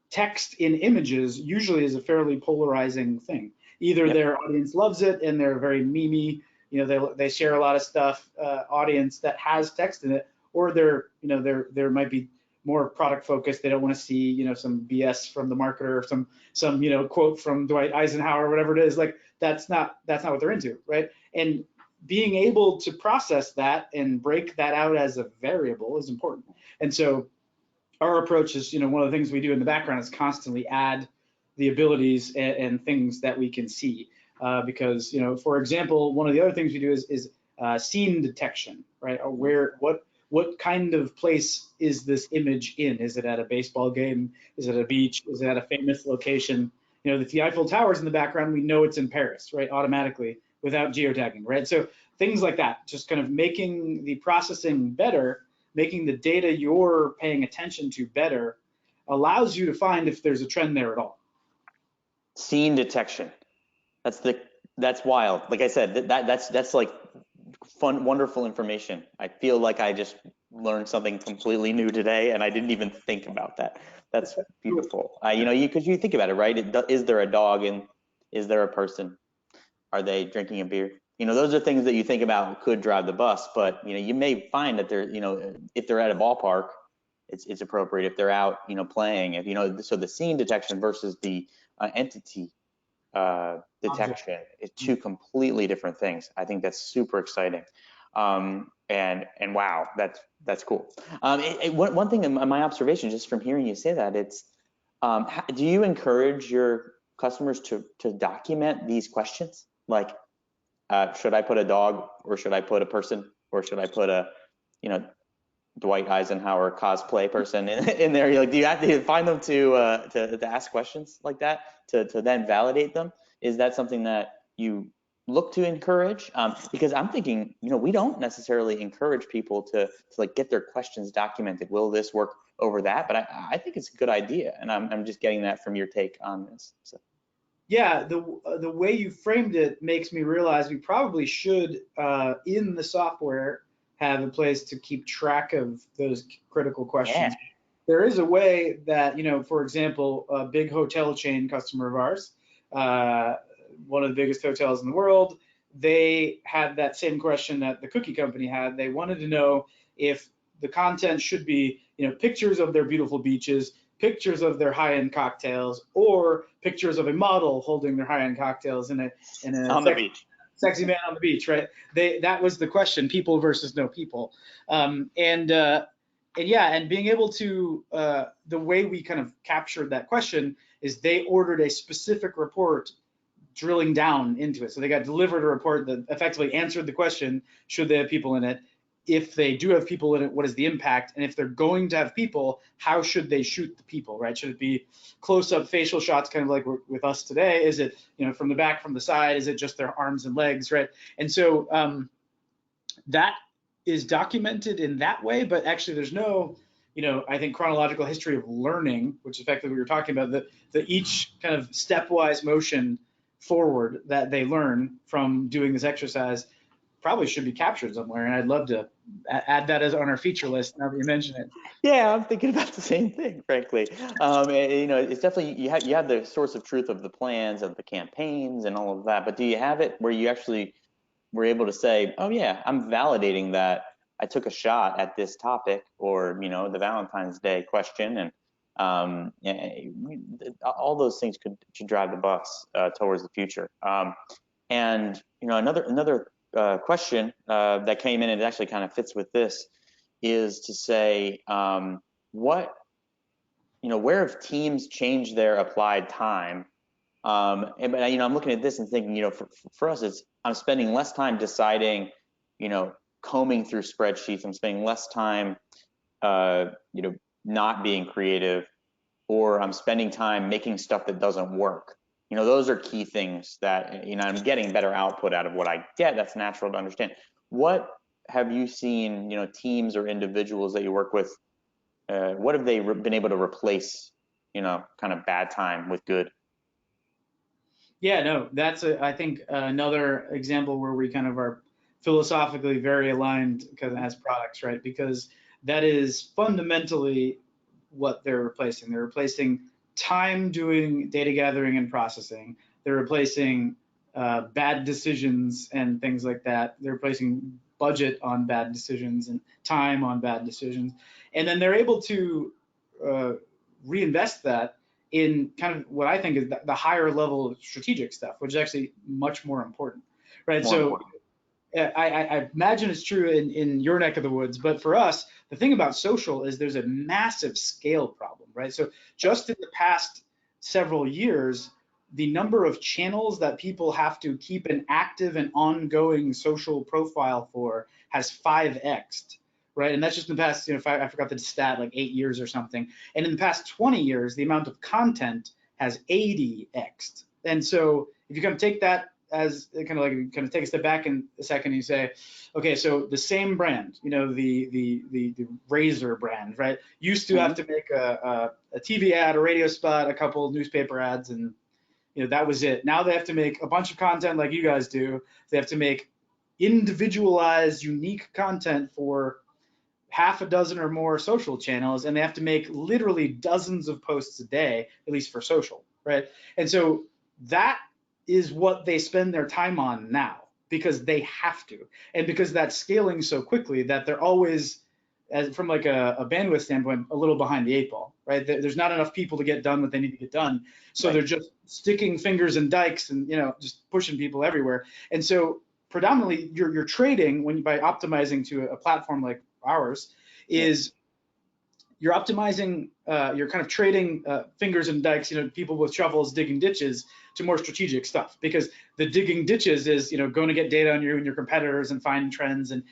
text in images usually is a fairly polarizing thing. Either their audience loves it and they're very memey, they share a lot of stuff, audience that has text in it, or there might be more product focused. They don't want to see, some BS from the marketer, or some quote from Dwight Eisenhower, or whatever it is. Like that's not what they're into, right? And being able to process that and break that out as a variable is important. And so our approach is, one of the things we do in the background is constantly add the abilities and things that we can see. Because, for example, one of the other things we do is scene detection, right? Or what kind of place is this image in? Is it at a baseball game? Is it at a beach? Is it at a famous location? If the Eiffel Tower is in the background, we know it's in Paris, right? Automatically, without geotagging, right? So things like that, just kind of making the processing better, making the data you're paying attention to better, allows you to find if there's a trend there at all. Scene detection. That's wild. Like I said, that's like fun, wonderful information. I feel like I just learned something completely new today, and I didn't even think about that. That's beautiful. Because you think about it, right? Is there a dog and is there a person? Are they drinking a beer? Those are things that you think about could drive the bus, but you may find that they're, if they're at a ballpark, it's appropriate. If they're out, playing, so the scene detection versus the entity detection is two completely different things. I think that's super exciting. And wow, that's cool. One thing in my observation, just from hearing you say that, it's do you encourage your customers to document these questions? Like, should I put a dog, or should I put a person, or should I put a, Dwight Eisenhower cosplay person in there? Do you have to find them to ask questions like that to then validate them? Is that something that you look to encourage? Because I'm thinking, we don't necessarily encourage people to like get their questions documented. Will this work over that? But I think it's a good idea, and I'm just getting that from your take on this. So. Yeah, the way you framed it makes me realize we probably should, in the software, have a place to keep track of those critical questions. Yeah. There is a way that, for example, a big hotel chain customer of ours, one of the biggest hotels in the world, they had that same question that the cookie company had. They wanted to know if the content should be, pictures of their beautiful beaches, pictures of their high-end cocktails, or pictures of a model holding their high-end cocktails in a on the beach. Sexy man on the beach, right? That was the question: people versus no people. And being able to, the way we kind of captured that question is they ordered a specific report drilling down into it. So they got delivered a report that effectively answered the question: should they have people in it? If they do have people in it, what is the impact? And if they're going to have people, how should they shoot the people, right? Should it be close-up facial shots, kind of like with us today? Is it, from the back, from the side? Is it just their arms and legs, right? And so that is documented in that way, but actually there's no, I think, chronological history of learning, which effectively we were talking about, the each kind of stepwise motion forward that they learn from doing this exercise probably should be captured somewhere, and I'd love to add that as on our feature list now that you mention it. Yeah, I'm thinking about the same thing, frankly. It's definitely, you have the source of truth of the plans, of the campaigns, and all of that. But do you have it where you actually were able to say, oh yeah, I'm validating that I took a shot at this topic, or the Valentine's Day question, and all those things should drive the bus towards the future. And another question that came in, and it actually kind of fits with this, is to say where have teams changed their applied time? But I'm looking at this and thinking, for us, I'm spending less time deciding, combing through spreadsheets. I'm spending less time, not being creative, or I'm spending time making stuff that doesn't work. Those are key things that, I'm getting better output out of what I get. That's natural to understand. What have you seen, teams or individuals that you work with, what have they been able to replace, kind of bad time with good? Yeah, no, that's I think another example where we kind of are philosophically very aligned as products, right? Because that is fundamentally what they're replacing. They're replacing time doing data gathering and processing. They're replacing bad decisions and things like that. They're replacing budget on bad decisions and time on bad decisions. And then they're able to reinvest that in kind of what I think is the higher level of strategic stuff, which is actually much more important, right? I imagine it's true in your neck of the woods, but for us, the thing about social is there's a massive scale problem, right? So just in the past several years, the number of channels that people have to keep an active and ongoing social profile for has 5x'd, right? And that's just in the past, I forgot the stat, like 8 years or something. And in the past 20 years, the amount of content has 80x'd. And so if you kind of take that as kind of take a step back in a second, and you say, okay, so the same brand, the razor brand, right, used to have to make a TV ad, a radio spot, a couple of newspaper ads, and that was it. Now they have to make a bunch of content like you guys do. They have to make individualize unique content for half a dozen or more social channels, and they have to make literally dozens of posts a day, at least for social, right? And so that is what they spend their time on now because they have to, and because that's scaling so quickly that they're always, as from like a bandwidth standpoint, a little behind the eight ball, right? There's not enough people to get done what they need to get done, so Right. they're just sticking fingers in dikes and just pushing people everywhere. And so predominantly you're trading when by optimizing to a platform like ours Yeah. is you're optimizing, you're kind of trading fingers and dikes, people with shovels digging ditches to more strategic stuff, because the digging ditches is, going to get data on you and your competitors and find trends and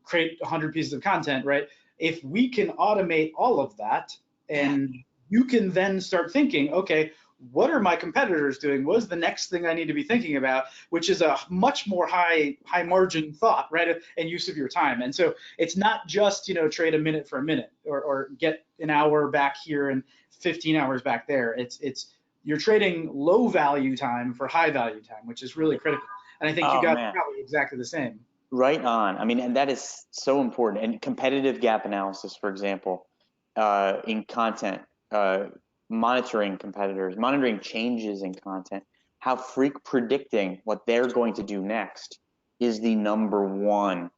create 100 pieces of content, right? If we can automate all of that, and you can then start thinking, okay, what are my competitors doing? What is the next thing I need to be thinking about? Which is a much more high margin thought, right? And use of your time. And so it's not just, trade a minute for a minute or get an hour back here and 15 hours back there. It's you're trading low value time for high value time, which is really critical. And I think you Oh got man. probably exactly the same. Right on. I mean, and that is so important. And competitive gap analysis, for example, in content, monitoring competitors, monitoring changes in content, how predicting what they're going to do next is the number one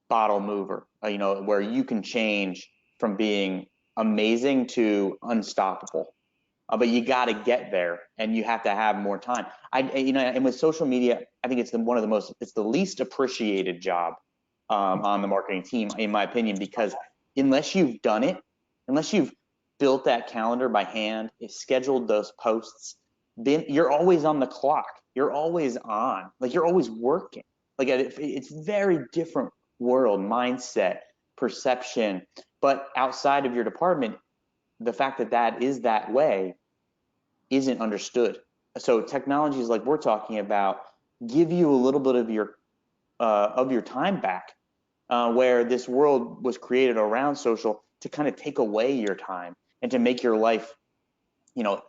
bottle mover, where you can change from being amazing to unstoppable. But you got to get there, and you have to have more time. And with social media, I think it's it's the least appreciated job on the marketing team, in my opinion, because unless you've done it, unless you've built that calendar by hand, scheduled those posts, then you're always on the clock. You're always on, like you're always working. Like it's very different world, mindset, perception. But outside of your department, the fact that that is that way isn't understood. So technologies like we're talking about give you a little bit of your time back, where this world was created around social to kind of take away your time and to make your life,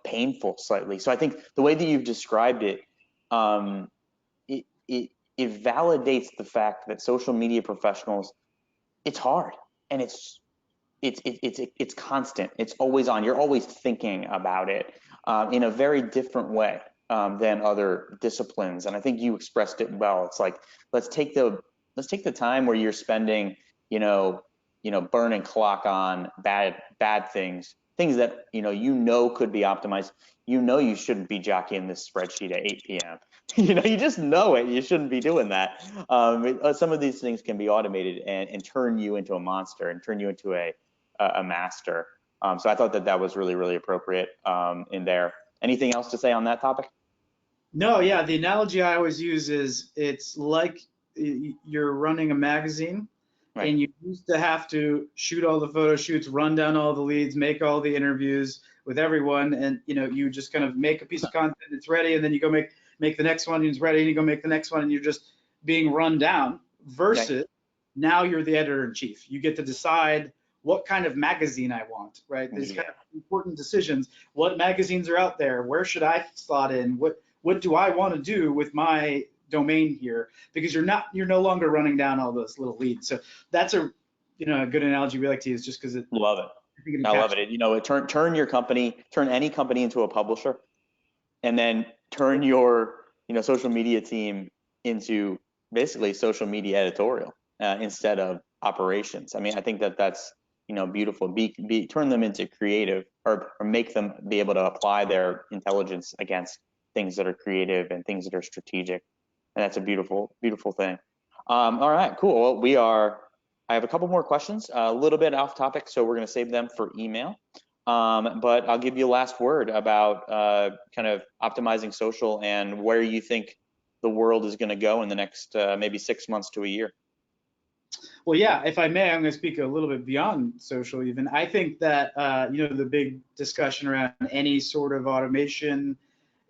painful slightly. So I think the way that you've described it, it validates the fact that social media professionals, it's hard and it's constant. It's always on. You're always thinking about it in a very different way than other disciplines. And I think you expressed it well. It's like let's take the time where you're spending, burning clock on bad things that could be optimized. You shouldn't be jockeying this spreadsheet at 8 p.m. You just know it. You shouldn't be doing that. Some of these things can be automated and turn you into a monster and turn you into a master. So I thought that was really, really appropriate in there. Anything else to say on that topic? No, yeah, the analogy I always use is it's like you're running a magazine, Right. and you used to have to shoot all the photo shoots, run down all the leads, make all the interviews with everyone, and you just kind of make a piece of content, it's ready, and then you go make the next one, and it's ready, and you go make the next one, and you're just being run down. Versus now you're the editor in chief. You get to decide what kind of magazine I want, right? These kind of important decisions. What magazines are out there? Where should I slot in? What do I want to do with my domain here? Because you're no longer running down all those little leads. So that's a good analogy we like to use, just because it. Love it. I love it. Turn any company into a publisher, and then turn your social media team into basically social media editorial instead of operations. I mean, I think that's beautiful. Turn them into creative, or make them be able to apply their intelligence against things that are creative and things that are strategic, and that's a beautiful thing. All right, cool. Well, I have a couple more questions, a little bit off topic, so we're going to save them for email. But I'll give you a last word about kind of optimizing social and where you think the world is going to go in the next maybe 6 months to a year. Well, yeah, if I may, I'm going to speak a little bit beyond social even. I think that, the big discussion around any sort of automation,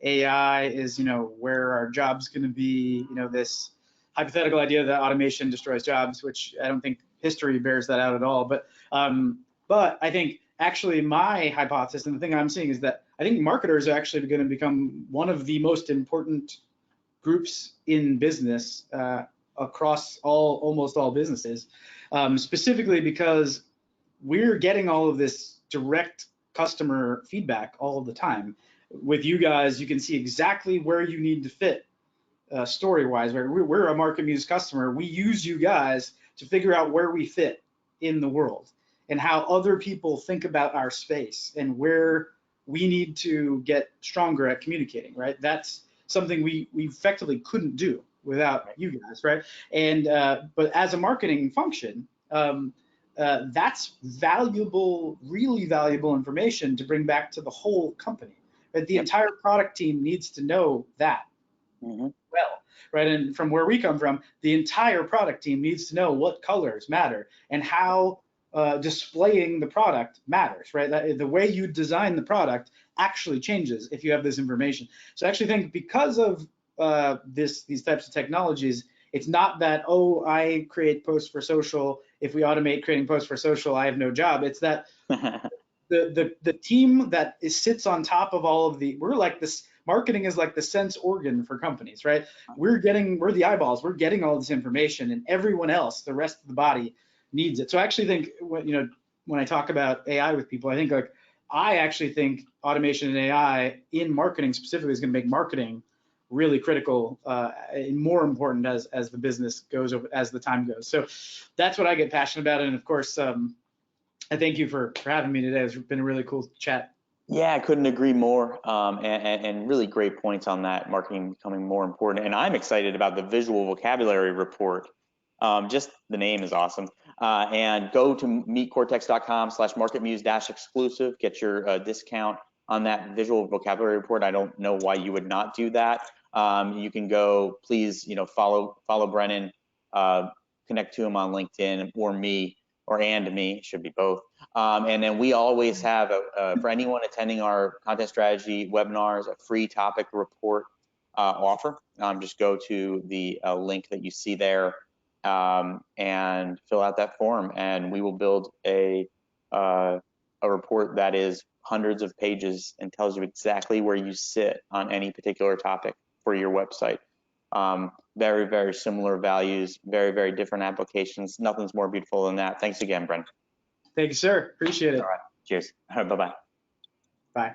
AI is, where our jobs going to be, this hypothetical idea that automation destroys jobs, which I don't think history bears that out at all. But I think actually my hypothesis and the thing I'm seeing is that I think marketers are actually going to become one of the most important groups in business across almost all businesses, specifically because we're getting all of this direct customer feedback all of the time. With you guys, you can see exactly where you need to fit story-wise. Right? We're a MarketMuse customer. We use you guys to figure out where we fit in the world and how other people think about our space and where we need to get stronger at communicating. Right? That's something we effectively couldn't do without you guys. Right? And but as a marketing function, that's valuable, really valuable information to bring back to the whole company. Right? The entire product team needs to know that well, right? And from where we come from, the entire product team needs to know what colors matter and how displaying the product matters, right? The way you design the product actually changes if you have this information. So I actually think because of these types of technologies, it's not that, oh, I create posts for social. If we automate creating posts for social, I have no job. It's that the team that sits on top of all of we're like this. Marketing is like the sense organ for companies, right? We're the eyeballs. We're getting all this information, and everyone else, the rest of the body, needs it. So I actually think, when I talk about AI with people, I actually think automation and AI in marketing specifically is going to make marketing really critical and more important as the business goes over, as the time goes. So that's what I get passionate about. And of course, I thank you for having me today. It's been a really cool chat. Yeah, I couldn't agree more. And really great points on that, marketing becoming more important. And I'm excited about the visual vocabulary report. Just the name is awesome. And go to meetcortex.com/marketmuse-exclusive. Get your discount on that visual vocabulary report. I don't know why you would not do that. You can go, please, follow Brennan, connect to him on LinkedIn, or me, and me, it should be both. And then we always have, for anyone attending our content strategy webinars, a free topic report offer. Just go to the link that you see there and fill out that form, and we will build a report that is hundreds of pages and tells you exactly where you sit on any particular topic for your website. Very, very similar values, very, very different applications. Nothing's more beautiful than that. Thanks again, Brennan. Thank you, sir. Appreciate it. All right. Cheers. All right, bye-bye. Bye.